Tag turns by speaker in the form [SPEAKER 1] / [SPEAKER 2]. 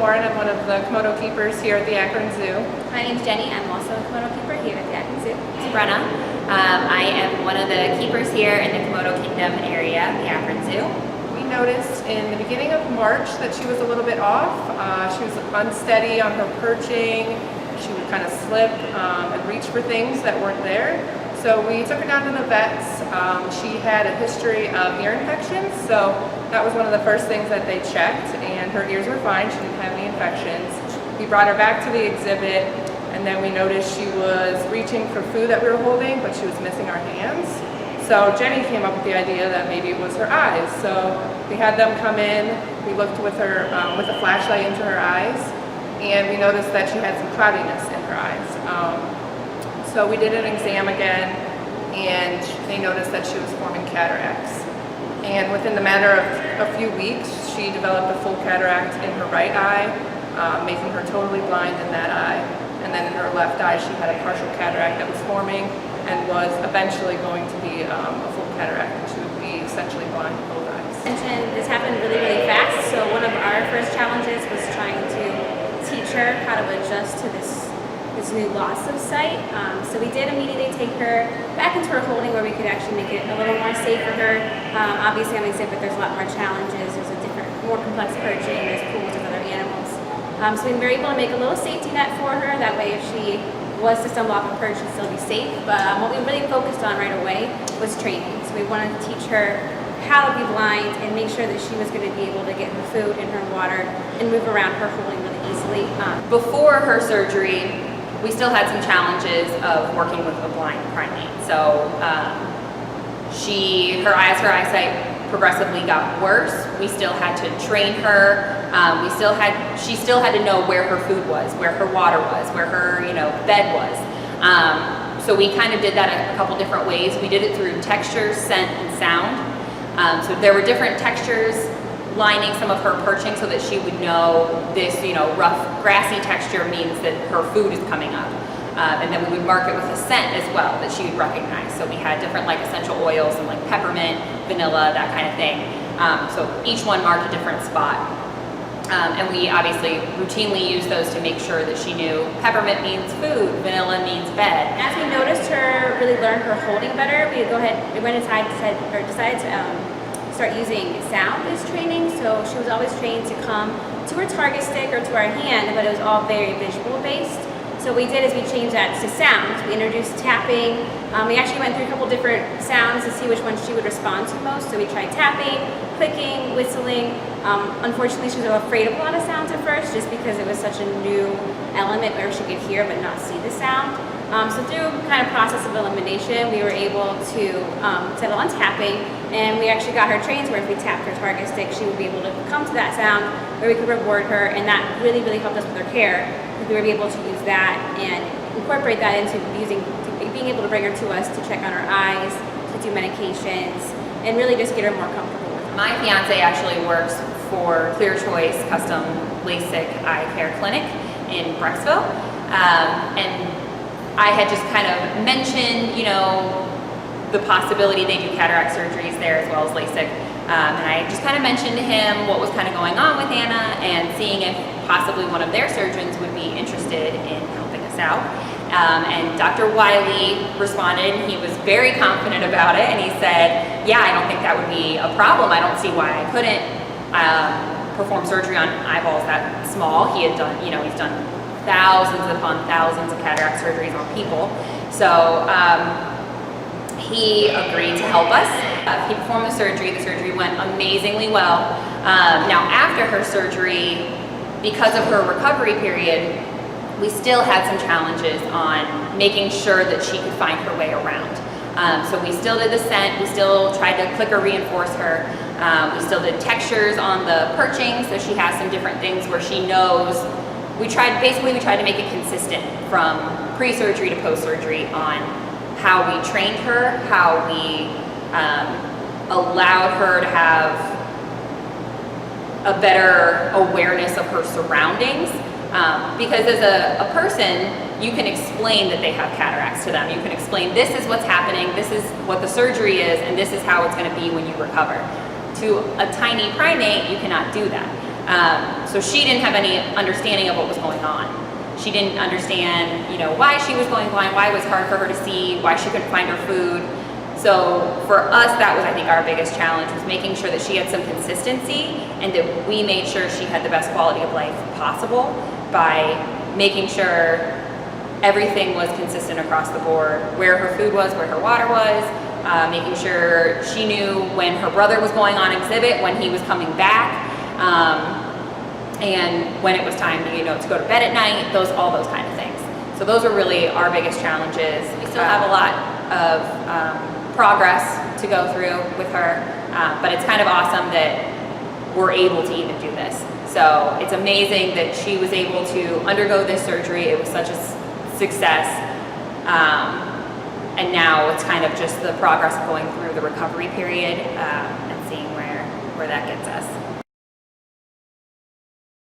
[SPEAKER 1] Lauren. I'm one of the Komodo keepers here at the Akron Zoo.
[SPEAKER 2] My name's Jenny. I'm also a Komodo keeper here at the Akron Zoo.
[SPEAKER 3] It's Brenna. I am one of the keepers here in the Komodo Kingdom area at the Akron Zoo.
[SPEAKER 1] We noticed in the beginning of March that she was a little bit off. She was unsteady on her perching. She would kind of slip and reach for things that weren't there. So we took her down to the vets. She had a history of ear infections, so that was one of the first things that they checked, and her ears were fine. She didn't have any infections. We brought her back to the exhibit, and then we noticed she was reaching for food that we were holding, but she was missing our hands. So Jenny came up with the idea that maybe it was her eyes. So we had them come in. We looked with her with a flashlight into her eyes, and we noticed that she had some cloudiness in her eyes. So we did an exam again, and they noticed that she was forming cataracts. And within the matter of a few weeks, she developed a full cataract in her right eye, making her totally blind in that eye. And then in her left eye, she had a partial cataract that was forming and was eventually going to be a full cataract, and she would be essentially blind in both eyes.
[SPEAKER 2] This happened really, really fast. So one of our first challenges was trying to teach her how to adjust to this new loss of sight. So we did immediately take her back into her holding where we could actually make it a little more safe for her. Obviously on the exhibit there's a lot more challenges. There's a different, more complex perching, there's pools with other animals. So we were able to make a little safety net for her. That way if she was to stumble off a perch, she'd still be safe. But what we really focused on right away was training. So we wanted to teach her how to be blind and make sure that she was going to be able to get her food and her water and move around her holding really easily.
[SPEAKER 3] Before her surgery, we still had some challenges of working with a blind primate. So her eyesight progressively got worse. We still had to train her. She still had to know where her food was, where her water was, where her bed was. So we kind of did that a couple different ways. We did it through texture, scent, and sound. So there were different textures lining some of her perching so that she would know this, rough grassy texture means that her food is coming up. And then we would mark it with a scent as well that she would recognize. So we had different like essential oils and like peppermint, vanilla, that kind of thing. So each one marked a different spot. And we obviously routinely used those to make sure that she knew peppermint means food, vanilla means bed.
[SPEAKER 2] As we noticed her really learn her holding better, we went inside and decided to start using sound as training. So she was always trained to come to her target stick or to our hand, but it was all very visual based. So what we did is we changed that to sounds. We introduced tapping. We actually went through a couple different sounds to see which one she would respond to most. So we tried tapping, clicking, whistling. Unfortunately, she was afraid of a lot of sounds at first just because it was such a new element where she could hear but not see the sound. So through kind of process of elimination, we were able to settle on tapping, and we actually got her trained where if we tapped her target stick, she would be able to come to that sound where we could reward her, and that really, really helped us with her care. We were able to use that and incorporate that into being able to bring her to us to check on her eyes, to do medications, and really just get her more comfortable with her.
[SPEAKER 3] My fiance actually works for Clear Choice Custom LASIK Eye Care Clinic in Brecksville, and I had just kind of mentioned, the possibility they do cataract surgeries there as well as LASIK. And I just kind of mentioned to him what was kind of going on with Anna and seeing if possibly one of their surgeons would be interested in helping us out. And Dr. Wiley responded, and he was very confident about it, and he said, yeah, I don't think that would be a problem. I don't see why I couldn't perform surgery on eyeballs that small. He had done, he's done thousands upon thousands of cataract surgeries on people. So he agreed to help us. He performed the surgery went amazingly well. Now after her surgery, because of her recovery period, we still had some challenges on making sure that she could find her way around. So we still did the scent, we still tried to clicker reinforce her. We still did textures on the perching, so she has some different things where she knows. We tried to make it consistent from pre-surgery to post-surgery on how we trained her, how we allowed her to have a better awareness of her surroundings. Because as a person, you can explain that they have cataracts to them. You can explain this is what's happening, this is what the surgery is, and this is how it's going to be when you recover. To a tiny primate, you cannot do that. So she didn't have any understanding of what was going on. She didn't understand, you know, why she was going blind, why it was hard for her to see, why she couldn't find her food. So for us, that was, I think, our biggest challenge, was making sure that she had some consistency and that we made sure she had the best quality of life possible by making sure everything was consistent across the board, where her food was, where her water was, making sure she knew when her brother was going on exhibit, when he was coming back, and when it was time to, you know, to go to bed at night, all those kind of things. So those are really our biggest challenges. We still have a lot of progress to go through with her, but it's kind of awesome that we're able to even do this. So it's amazing that she was able to undergo this surgery. It was such a success, and now it's kind of just the progress of going through the recovery period, and seeing where that gets us.